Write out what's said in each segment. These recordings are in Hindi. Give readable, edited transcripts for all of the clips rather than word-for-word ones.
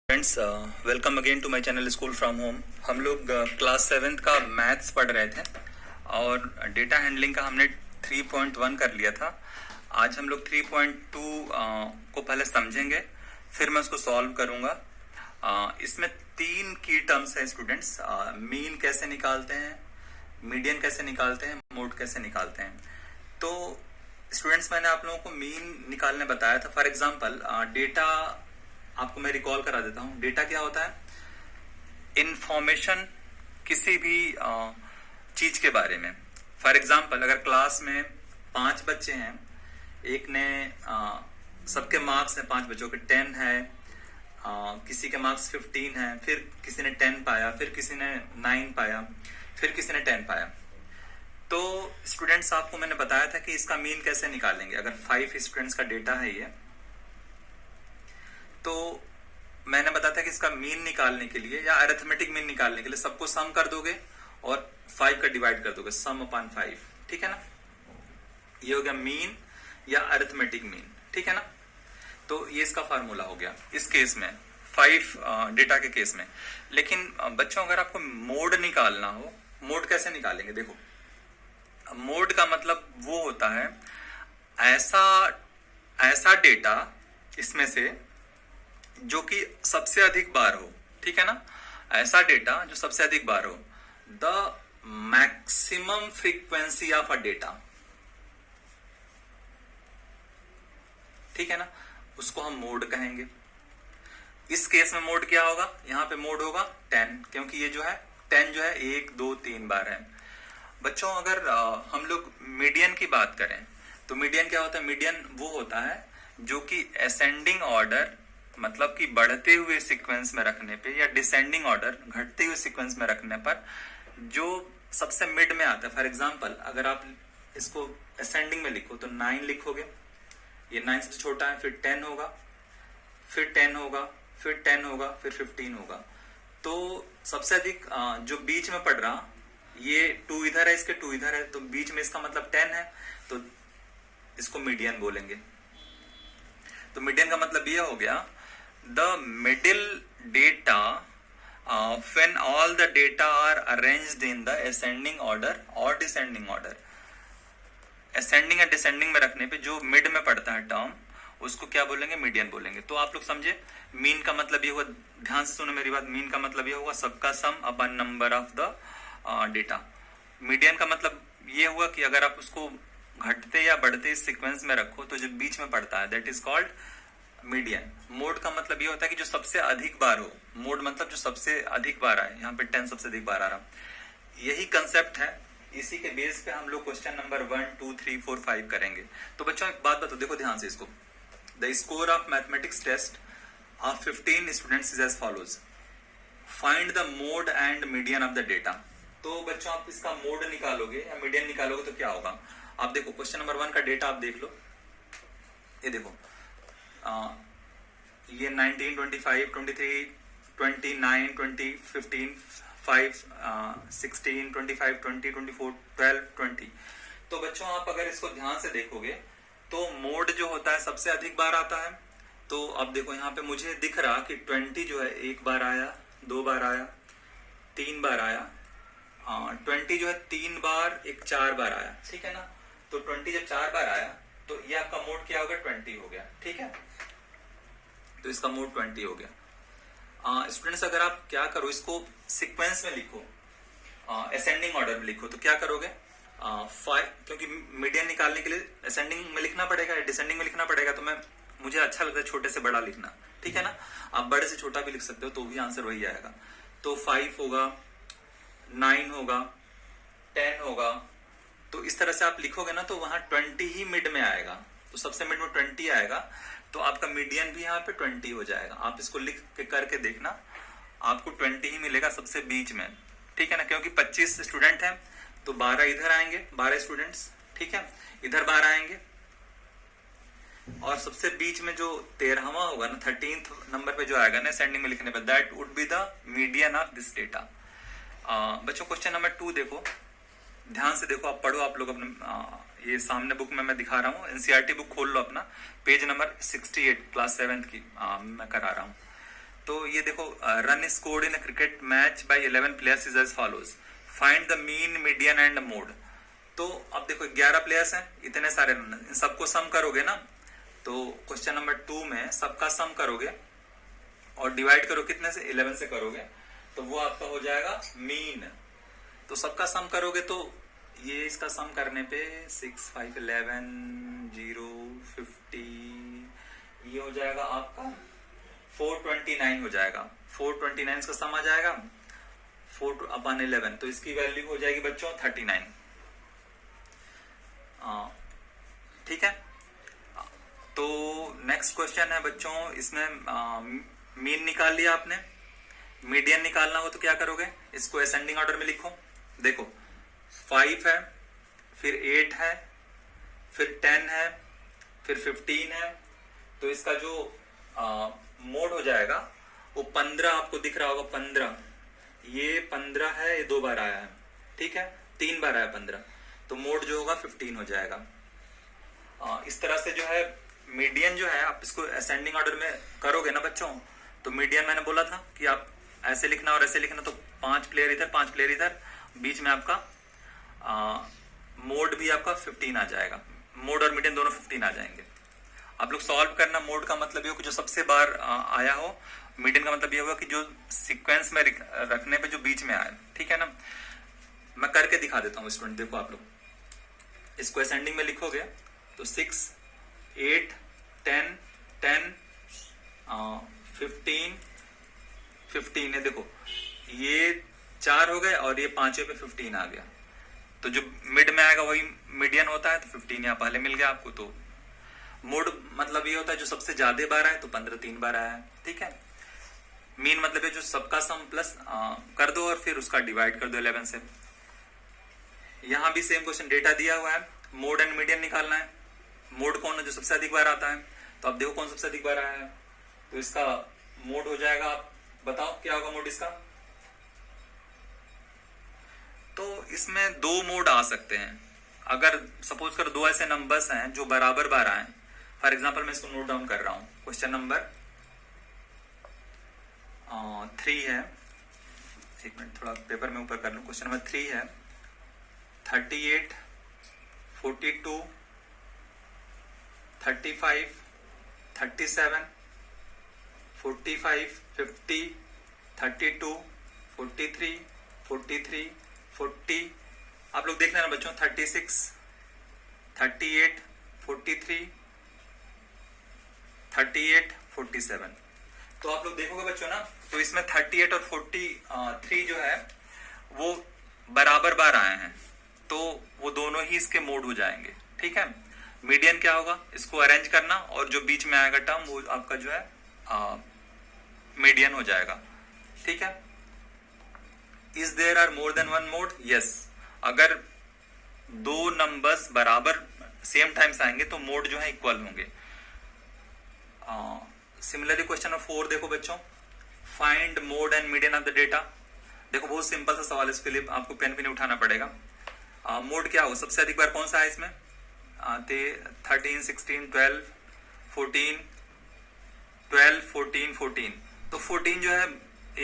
Friends, welcome again to my channel school from home. हम लोग क्लास 7th का मैथ्स पढ़ रहे थे और डेटा हैंडलिंग का हमने 3.1 कर लिया था। आज हम लोग 3.2 को पहले समझेंगे, फिर मैं उसको सॉल्व करूंगा। इसमें 3 की टर्म्स है स्टूडेंट्स। मीन कैसे निकालते हैं, मीडियन कैसे निकालते हैं, मोड कैसे निकालते हैं। तो स्टूडेंट्स, मैंने आप लोगों को मीन निकालने बताया था। फॉर एग्जाम्पल, डेटा आपको मैं रिकॉल करा देता हूं। डेटा क्या होता है? इंफॉर्मेशन किसी भी चीज के बारे में। फॉर एग्जाम्पल, अगर क्लास में 5 बच्चे हैं, एक ने सबके मार्क्स हैं 5 बच्चों के 10 है, किसी के मार्क्स 15 है, फिर किसी ने 10 पाया, फिर किसी ने 9 पाया, फिर किसी ने 10 पाया। तो स्टूडेंट्स, आपको मैंने बताया था कि इसका मीन कैसे निकालेंगे। अगर 5 स्टूडेंट्स का डेटा है ये, तो मैंने बताया था कि इसका मीन निकालने के लिए या अरिथमेटिक मीन निकालने के लिए सबको सम कर दोगे और 5 का डिवाइड कर दोगे, सम अपॉन 5। ठीक है ना? ये हो गया मीन या अरिथमेटिक मीन। ठीक है ना? तो ये इसका फार्मूला हो गया इस केस में, 5 डेटा के केस में। लेकिन बच्चों, अगर आपको मोड निकालना हो, मोड कैसे निकालेंगे? देखो, मोड का मतलब वो होता है ऐसा डेटा इसमें से जो कि सबसे अधिक बार हो। ठीक है ना? ऐसा डेटा जो सबसे अधिक बार हो, the maximum frequency of a data. ठीक है ना? उसको हम मोड कहेंगे। इस केस में मोड क्या होगा? यहां पे मोड होगा 10, क्योंकि ये जो है 10 जो है 1 2 3 बार है। बच्चों, अगर हम लोग मीडियन की बात करें तो मीडियन क्या होता है? मीडियन वो होता है जो कि असेंडिंग ऑर्डर, मतलब कि बढ़ते हुए सीक्वेंस में रखने पे, या डिसेंडिंग ऑर्डर, घटते हुए सीक्वेंस में रखने पर जो सबसे मिड में आता है। फॉर एग्जांपल, अगर आप इसको असेंडिंग में लिखो तो 9 लिखोगे, ये 9 सबसे छोटा है, फिर 10 होगा, फिर 10 होगा, फिर 10 होगा, फिर 15 होगा। तो सबसे अधिक जो बीच में पड़ रहा, ये 2 इधर है, इसके 2 इधर है, तो बीच में इसका मतलब 10 है, तो इसको मीडियन बोलेंगे। तो मीडियन का मतलब ये हो गया the middle data when all the data are arranged in the ascending order or descending order। ascending या descending में रखने पे जो मिड में पड़ता है टर्म, उसको क्या बोलेंगे? मीडियन बोलेंगे। तो आप लोग समझे, मीन का मतलब ये हुआ, ध्यान से सुनो मेरी बात, मीन का मतलब ये होगा सबका सम upon number of the data. Median का मतलब ये हुआ कि अगर आप उसको घटते या बढ़ते सीक्वेंस में रखो तो जो बीच में पड़ता है, that is called median. Mode का मतलब ये होता है कि जो सबसे अधिक बार हो। मोड मतलब जो सबसे अधिक बार आए। यहाँ पे 10 सबसे अधिक बार आ रहा, यही कंसेप्ट है। इसी के बेस पे हम लोग क्वेश्चन नंबर 1 2 3 4 5 करेंगे। तो बच्चों, एक बात बताओ, देखो ध्यान से इसको। The score of mathematics test of 15 students is as follows. Find the mode and median of the data. तो बच्चों, आप इसका मोड निकालोगे या मीडियन निकालोगे तो क्या होगा? आप देखो, क्वेश्चन नंबर 1 का डेटा आप देख लो। ये देखो, ये 19 25 23 29 20 15 5 16 25 20 24 12 20। तो बच्चों, आप अगर इसको ध्यान से देखोगे तो मोड जो होता है सबसे अधिक बार आता है। तो अब देखो, यहाँ पे मुझे दिख रहा कि 20 जो है 1 बार आया, 2 बार आया, 3 बार आया। 20 जो है 3 बार, 4 बार आया। ठीक है ना? तो 20 जब 4 बार आया तो ये आपका मोड क्या हो गया? 20 हो गया। ठीक है? तो इसका मोड 20 हो गया। स्टूडेंट्स, अगर आप क्या करो, इसको सीक्वेंस में लिखो, असेंडिंग ऑर्डर में लिखो, तो क्या करोगे? 5, क्योंकि मीडियन निकालने के लिए असेंडिंग में लिखना पड़ेगा या डिसेंडिंग में लिखना पड़ेगा, तो मुझे अच्छा लगता है छोटे से बड़ा लिखना। ठीक है ना? आप बड़े से छोटा भी लिख सकते हो, तो भी आंसर वही आएगा। तो 5 होगा, 9 होगा, 10 होगा। तो इस तरह से आप लिखोगे ना, तो वहां 20 ही मिड में आएगा। तो सबसे मिड में 20 आएगा, तो आपका मीडियन भी यहाँ पे 20 हो जाएगा। आप इसको लिख के करके देखना, आपको 20 ही मिलेगा सबसे बीच में। ठीक है ना? क्योंकि 25 स्टूडेंट हैं, तो 12 इधर आएंगे, 12 स्टूडेंट्स। ठीक है? इधर 12 आएंगे, और सबसे बीच में जो 13वां होगा ना, 13th नंबर पे जो आएगा ना असेंडिंग में लिखने पर, that would be the median of this data. बच्चों, क्वेश्चन नंबर 2 देखो, ध्यान से देखो, आप पढ़ो। आप लोग अपने ये सामने बुक में मैं दिखा रहा हूँ, एनसीईआरटी बुक खोल लो अपना, पेज नंबर 68 क्लास 7th की मैं करा रहा हूँ। तो ये देखो, run is scored in a cricket match by 11 players is as follows, find the mean, median and mode. तो अब देखो 11 प्लेयर्स हैं, इतने सारे रन, इन सबको सम करोगे ना, तो क्वेश्चन नंबर 2 में सबका सम करोगे और डिवाइड करो कितने से, 11 से करोगे, तो वो आपका हो जाएगा मीन। तो सबका सम करोगे तो ये इसका सम करने पे 6, 5, 11, 0, 50, ये हो जाएगा आपका 429 हो जाएगा। 429 का सम आ जाएगा 4/11, तो इसकी वैल्यू हो जाएगी बच्चों 39। ठीक है। तो नेक्स्ट क्वेश्चन है बच्चों, इसमें मीन निकाल लिया आपने, मीडियन निकालना हो तो क्या करोगे, इसको असेंडिंग ऑर्डर में लिखो। देखो 5 है, फिर 8 है, फिर 10 है, फिर 15 है, तो इसका जो मोड हो जाएगा वो 15 आपको दिख रहा होगा, 15, ये 15 है, ये 2 बार आया है, ठीक है, 3 बार आया 15, तो मोड जो होगा 15 हो जाएगा। इस तरह से जो है मीडियन जो है, आप इसको असेंडिंग ऑर्डर में करोगे ना बच्चों, तो मीडियन मैंने बोला था कि आप ऐसे लिखना और ऐसे लिखना, तो 5 प्लेयर इधर 5 प्लेयर इधर, बीच में आपका मोड भी आपका 15 आ जाएगा, मोड और मीडियन दोनों 15 आ जाएंगे। आप लोग सॉल्व करना, मोड का मतलब ये हो कि जो सबसे बार आया हो, मीडियन का मतलब ये होगा कि जो सीक्वेंस में रखने पे जो बीच में आए, ठीक है ना। मैं करके दिखा देता हूँ स्टूडेंट, देखो आप लोग इसको असेंडिंग में लिखोगे तो 6, 8, 10, 10, 15 है, देखो ये 4 हो गए और ये 5 पे 15 आ गया, तो जो मिड में आएगा वही मीडियन होता है, तो 15 यहाँ पहले मिल गया आपको। तो मोड मतलब ये होता है जो सबसे ज्यादा बार आए, तो 15 3 बार आया है, ठीक है। मीन मतलब है जो सबका सम प्लस कर दो और फिर उसका डिवाइड कर दो 11 से। यहां भी सेम क्वेश्चन, डेटा दिया हुआ है, मोड एंड मीडियन निकालना है। मोड कौन है, जो सबसे अधिक बार आता है, तो अब देखो कौन सबसे अधिक बार आया है, तो इसका मोड हो जाएगा, आप बताओ क्या होगा मोड इसका। तो इसमें 2 मोड आ सकते हैं, अगर सपोज कर 2 ऐसे नंबर्स हैं जो बराबर बार आए। फॉर एग्जाम्पल मैं इसको नोट डाउन कर रहा हूं, क्वेश्चन नंबर 3 है, एक मिनट थोड़ा पेपर में ऊपर कर लूं। क्वेश्चन नंबर 3 है 38, 42, 35, 37, 45, 50, 32, 43, 43, 40, आप लोग देख लेना बच्चों, 36, 38, 43, 38, 47। तो आप लोग देखोगे बच्चों ना, तो इसमें 38 और 43 जो है वो बराबर बार आए हैं, तो वो दोनों ही इसके मोड हो जाएंगे, ठीक है। मीडियन क्या होगा, इसको अरेंज करना और जो बीच में आएगा टर्म वो आपका जो है मीडियन हो जाएगा, ठीक है। Is there are more than 1 mode, yes. अगर 2 नंबर्स बराबर सेम टाइम्स आएंगे तो मोड जो है इक्वल होंगे। सिमिलरली क्वेश्चन नंबर 4 देखो बच्चों, find mode and median of the data. देखो बहुत सिंपल सा सवाल है, इसके लिए आपको पेन भी नहीं उठाना पड़ेगा। मोड क्या हो, सबसे अधिक बार कौन सा है इसमें, 13, 16, 12, 14, 12, 14, 14, तो 14 जो है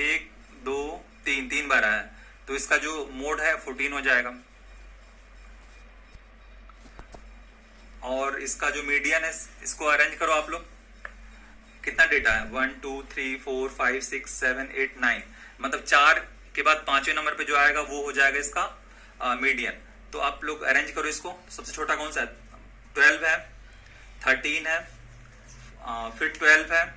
1, 2, 3 बार आया, तो इसका जो मोड है 14 हो जाएगा। और इसका जो मीडियन है, इसको अरेंज करो आप लोग, कितना डेटा है, 1, 2, 3, 4, 5, 6, 7, 8, 9, मतलब 4 के बाद 5वें नंबर पे जो आएगा वो हो जाएगा इसका मीडियन। तो आप लोग अरेंज करो इसको, सबसे छोटा कौन सा है, 12 है, 13 है, फिर 12 है,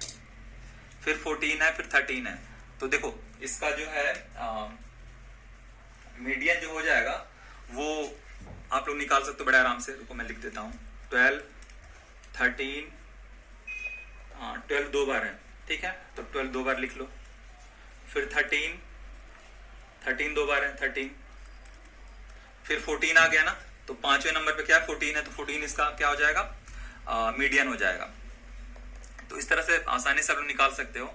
फिर 14 है, फिर 13 है। तो देखो इसका जो है मीडियन जो हो जाएगा वो आप लोग निकाल सकते हो बड़े आराम से। रुको मैं लिख देता हूँ, 12, 13, 12 2 बार है, ठीक है, तो 12 2 बार लिख लो। फिर 13 2 बार है, 13, फिर 14 आ गया ना, तो 5वें नंबर पे क्या है, 14 है, तो 14 इसका क्या हो जाएगा, मीडियन हो जाएगा। तो इस तरह से आसानी से आप लोग निकाल सकते हो।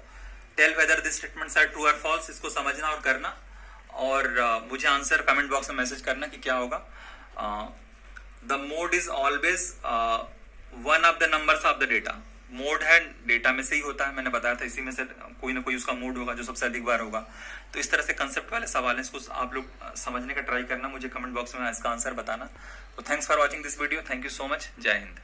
Tell whether this statements are true और फॉल्स, इसको समझना और करना, और मुझे आंसर कमेंट बॉक्स में मैसेज करना कि क्या होगा। The mode is always one of the numbers of the data, mode है डेटा में से ही होता है, मैंने बताया था, इसी में से कोई ना कोई उसका मोड होगा जो सबसे अधिक बार होगा। तो इस तरह से कंसेप्ट वाले सवाल हैं, इसको आप लोग समझने का ट्राई करना, मुझे कमेंट बॉक्स में इसका आंसर बताना। तो thanks for watching this video, thank you so much, जय हिंद।